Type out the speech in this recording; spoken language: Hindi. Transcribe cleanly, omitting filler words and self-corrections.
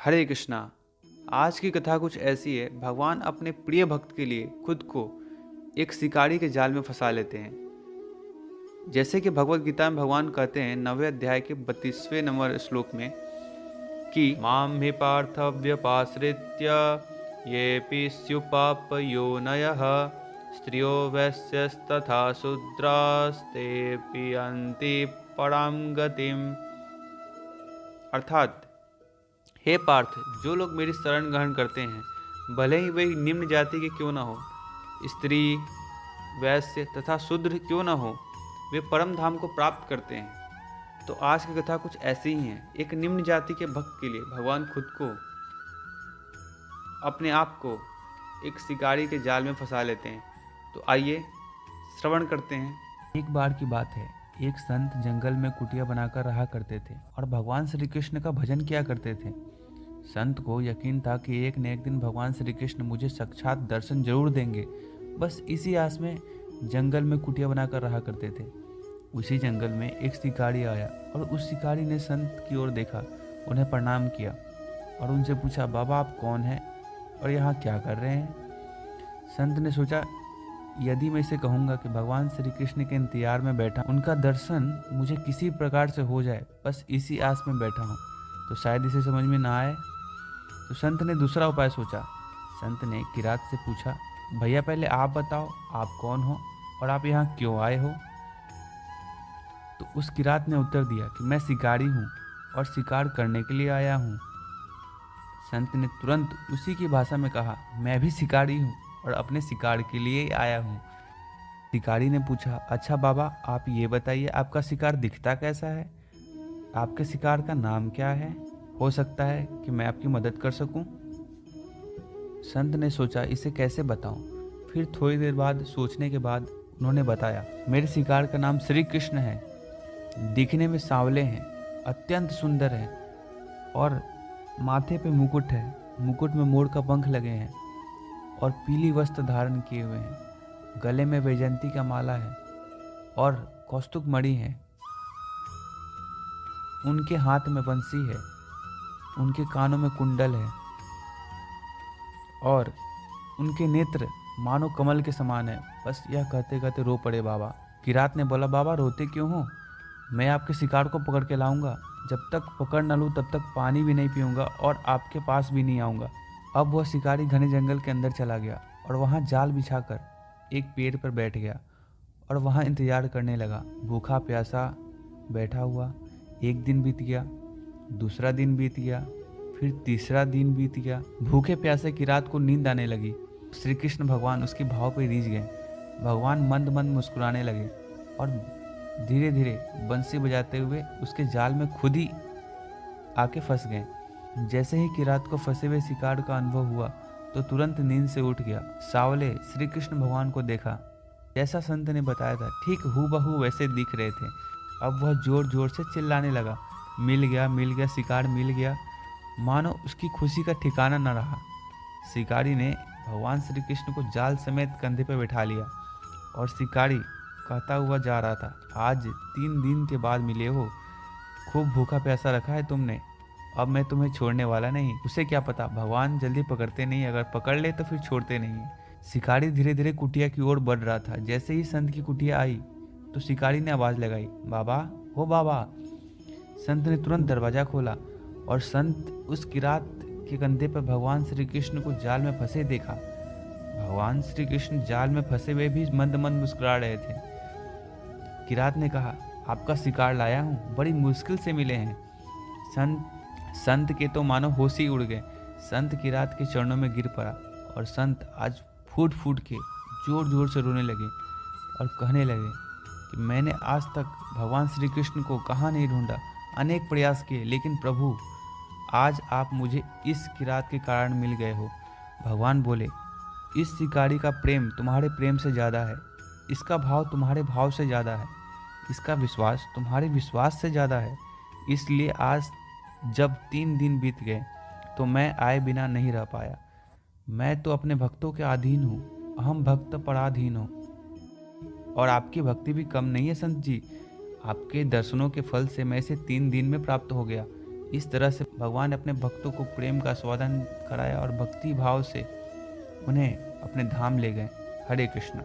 हरे कृष्णा। आज की कथा कुछ ऐसी है। भगवान अपने प्रिय भक्त के लिए खुद को एक शिकारी के जाल में फंसा लेते हैं। जैसे कि भगवत गीता में भगवान कहते हैं 9वें अध्याय के 32वें नंबर श्लोक में कि माम ही पार्थ व्यपाश्रित्य ये स्युपापयोनयः स्त्रियो वैश्यस्तथा शूद्रास्ते पियन्ति परां गतिम। अर्थात, हे पार्थ, जो लोग मेरी शरण ग्रहण करते हैं, भले ही वे निम्न जाति के क्यों न हो, स्त्री, वैश्य तथा शूद्र क्यों न हो, वे परम धाम को प्राप्त करते हैं। तो आज की कथा कुछ ऐसी ही है। एक निम्न जाति के भक्त के लिए भगवान खुद को, अपने आप को एक शिकारी के जाल में फंसा लेते हैं। तो आइए श्रवण करते हैं। एक बार की बात है, एक संत जंगल में कुटिया बनाकर रहा करते थे और भगवान श्री कृष्ण का भजन किया करते थे। संत को यकीन था कि एक न एक दिन भगवान श्री कृष्ण मुझे साक्षात दर्शन जरूर देंगे। बस इसी आस में जंगल में कुटिया बनाकर रहा करते थे। उसी जंगल में एक शिकारी आया और उस शिकारी ने संत की ओर देखा, उन्हें प्रणाम किया और उनसे पूछा, बाबा आप कौन हैं और यहाँ क्या कर रहे हैं? संत ने सोचा, यदि मैं इसे कहूँगा कि भगवान श्री कृष्ण के इंतजार में बैठा, उनका दर्शन मुझे किसी प्रकार से हो जाए, बस इसी आस में बैठा हूँ, तो शायद इसे समझ में ना आए। तो संत ने दूसरा उपाय सोचा। संत ने किरात से पूछा, भैया पहले आप बताओ, आप कौन हो और आप यहाँ क्यों आए हो? तो उस किरात ने उत्तर दिया कि मैं शिकारी हूँ और शिकार करने के लिए आया हूँ। संत ने तुरंत उसी की भाषा में कहा, मैं भी शिकारी हूँ और अपने शिकार के लिए आया हूँ। शिकारी ने पूछा, अच्छा बाबा आप ये बताइए, आपका शिकार दिखता कैसा है? आपके शिकार का नाम क्या है? हो सकता है कि मैं आपकी मदद कर सकूं। संत ने सोचा, इसे कैसे बताऊं? फिर थोड़ी देर बाद सोचने के बाद उन्होंने बताया, मेरे शिकार का नाम श्री कृष्ण है। दिखने में सांवले हैं, अत्यंत सुंदर हैं और माथे पे मुकुट है। मुकुट में मोर का पंख लगे हैं और पीली वस्त्र धारण किए हुए हैं। गले में वैजयंती का माला है और कौस्तुभ मणि है। उनके हाथ में बंसी है, उनके कानों में कुंडल है और उनके नेत्र मानो कमल के समान है। बस यह कहते कहते रो पड़े बाबा। किरात ने बोला, बाबा रोते क्यों हो? मैं आपके शिकार को पकड़ के लाऊंगा। जब तक पकड़ न लूँ तब तक पानी भी नहीं पीऊँगा और आपके पास भी नहीं आऊँगा। अब वह शिकारी घने जंगल के अंदर चला गया और वहाँ जाल बिछाकर एक पेड़ पर बैठ गया और वहाँ इंतजार करने लगा, भूखा प्यासा बैठा हुआ। एक दिन बीत गया, दूसरा दिन बीत गया, फिर तीसरा दिन बीत गया। भूखे प्यासे की रात को नींद आने लगी। श्री कृष्ण भगवान उसके भाव पर रीझ गए। भगवान मंद मंद मुस्कुराने लगे और धीरे धीरे बंसी बजाते हुए उसके जाल में खुद ही आके फंस गए। जैसे ही किरात को फंसे हुए शिकार का अनुभव हुआ तो तुरंत नींद से उठ गया। सावले श्री कृष्ण भगवान को देखा, जैसा संत ने बताया था ठीक हूबहू वैसे दिख रहे थे। अब वह जोर जोर से चिल्लाने लगा, मिल गया, शिकार मिल गया। मानो उसकी खुशी का ठिकाना न रहा। शिकारी ने भगवान श्री कृष्ण को जाल समेत कंधे पर बैठा लिया और शिकारी कहता हुआ जा रहा था, आज 3 दिन के बाद मिले हो, खूब भूखा प्यासा रखा है तुमने, अब मैं तुम्हें छोड़ने वाला नहीं। उसे क्या पता, भगवान जल्दी पकड़ते नहीं, अगर पकड़ ले तो फिर छोड़ते नहीं है। शिकारी धीरे धीरे कुटिया की ओर बढ़ रहा था। जैसे ही संत की कुटिया आई तो शिकारी ने आवाज़ लगाई, बाबा, हो बाबा। संत ने तुरंत दरवाज़ा खोला और संत उस किरात के कंधे पर भगवान श्री कृष्ण को जाल में फंसे देखा। भगवान श्री कृष्ण जाल में फंसे हुए भी मंद मंद मुस्कुरा रहे थे। किरात ने कहा, आपका शिकार लाया हूँ, बड़ी मुश्किल से मिले हैं। संत के तो मानो होश ही उड़ गए। संत किरात के चरणों में गिर पड़ा और संत आज फूट फूट के जोर जोर से रोने लगे और कहने लगे कि मैंने आज तक भगवान श्री कृष्ण को कहाँ नहीं ढूंढा, अनेक प्रयास किए, लेकिन प्रभु आज आप मुझे इस किरात के कारण मिल गए हो। भगवान बोले, इस शिकारी का प्रेम तुम्हारे प्रेम से ज़्यादा है, इसका भाव तुम्हारे भाव से ज़्यादा है, इसका विश्वास तुम्हारे विश्वास से ज़्यादा है। इसलिए आज जब 3 दिन बीत गए तो मैं आए बिना नहीं रह पाया। मैं तो अपने भक्तों के अधीन हूँ, अहम भक्त पराधीन हूँ। और आपकी भक्ति भी कम नहीं है संत जी। आपके दर्शनों के फल से मैं इसे 3 दिन में प्राप्त हो गया। इस तरह से भगवान ने अपने भक्तों को प्रेम का आस्वादन कराया और भक्ति भाव से उन्हें अपने धाम ले गए। हरे कृष्णा।